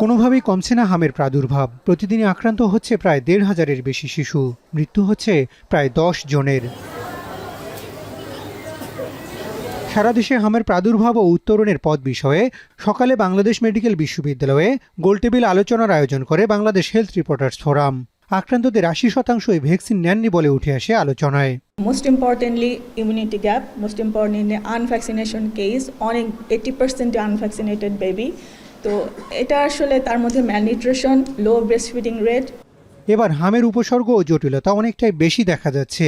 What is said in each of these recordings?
কোনোভাবেই কমছে না হামের প্রাদুর্ভাব। প্রতিদিনই আক্রান্ত হচ্ছে প্রায় ১,৫০০-এর বেশি শিশু, মৃত্যু হচ্ছে প্রায় ১০ জনের। সারা দেশে হামের প্রাদুর্ভাব ও উত্তরণের পথ বিষয়ে সকালে বাংলাদেশ মেডিকেল বিশ্ববিদ্যালয়ে গোলটেবিল আলোচনার আয়োজন করে বাংলাদেশ হেলথ রিপোর্টার্স ফোরাম। আক্রান্তদের ৮০% ভ্যাকসিন নেননি বলে উঠে আসে আলোচনায়। Most importantly, immunity gap. Most importantly, unvaccination case. অনেক 80% unvaccinated baby. তো এটা আসলে তার মধ্যে malnutrition, low breastfeeding rate. এবার হামের উপসর্গ ও জটিলতা অনেকটাই বেশি দেখা যাচ্ছে।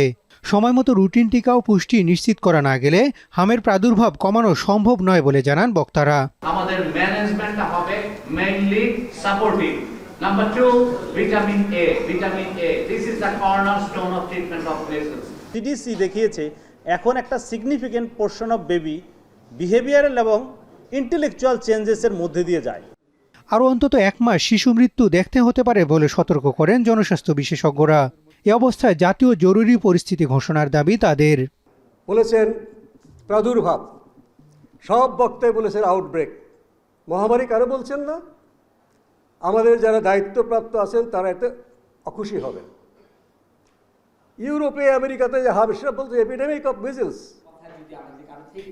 সময়মতো রুটিন টিকা ও পুষ্টি নিশ্চিত করা না গেলে হামের প্রাদুর্ভাব কমানো সম্ভব নয় বলে জানান বক্তারা। আমাদের ম্যানেজমেন্ট হবে mainly supportive. Number 2, vitamin A. Vitamin A, this is the cornerstone of treatment of measles. CDC দেখিয়েছে এখন একটা significant portion of baby behavioural এবং ইন্টেলেকচুয়াল চেঞ্জেসের মধ্যে দিয়ে যায়। আরও অন্তত 1 মাস শিশু মৃত্যু দেখতে হতে পারে বলে সতর্ক করেন জনস্বাস্থ্য বিশেষজ্ঞরা। এ অবস্থায় জাতীয় জরুরি পরিস্থিতি ঘোষণার দাবি তাদের। বলেছেন প্রাদুর্ভাব, সব বক্তায় বলেছেন আউটব্রেক। মহামারী কারো বলছেন না। আমাদের যারা দায়িত্বপ্রাপ্ত আছেন তারা এতে অখুশি হবেন। ইউরোপে আমেরিকাতে যে হাব সেটা বলছে এপিডেমিক অফ মিজেলস।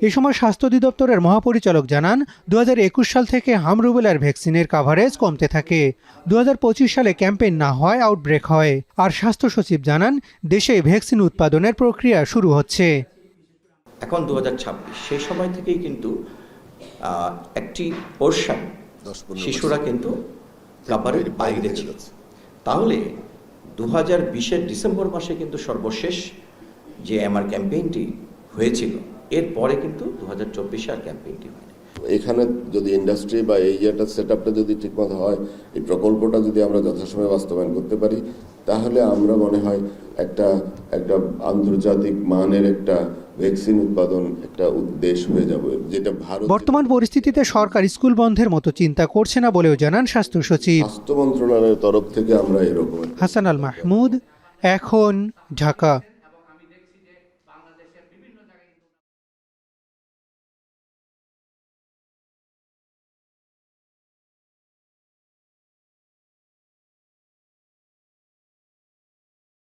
এ সময় স্বাস্থ্য অধিদপ্তরের মহাপরিচালক জানান ২০২১ সাল থেকে হাম রুবেলার ভ্যাকসিনের কাভারেজ কমতে থাকে। ২০২৫ সালে ক্যাম্পেইন না হয় আউটব্রেক হয়। আর স্বাস্থ্য সচিব জানান দেশে ভ্যাকসিন উৎপাদনের প্রক্রিয়া শুরু হচ্ছে। এখন ২০২৬ সেই সময় থেকেই কিন্তু একটি পোর্শন শিশুরা কিন্তু কাভারের বাইরে ছিল। তাহলে ২০২০-এর ডিসেম্বর মাসে কিন্তু সর্বশেষ যে আমার ক্যাম্পেইনটি হয়েছিল, এরপরে কিন্তু ২০২৪ সাল ক্যাম্পেইনটি হয়নি। এখানে যদি ইন্ডাস্ট্রি বা এই সেট আপটা যদি ঠিকমতো হয়, এই প্রকল্পটা যদি আমরা যথাসময়ে বাস্তবায়ন করতে পারি, তাহলে আমরা মনে হয় একটা আন্তর্জাতিক মানের একটা ভ্যাকসিন উৎপাদন একটা উদ্দেশ হয়ে যাবে, যেটা ভারত। বর্তমান পরিস্থিতিতে সরকার স্কুল বন্ধের মতো চিন্তা করছে না বলেও জানান স্বাস্থ্য সচিব। স্বাস্থ্য মন্ত্রণালয়ের তরফ থেকে আমরা এরকম। হাসান আল মাহমুদ, এখন, ঢাকা।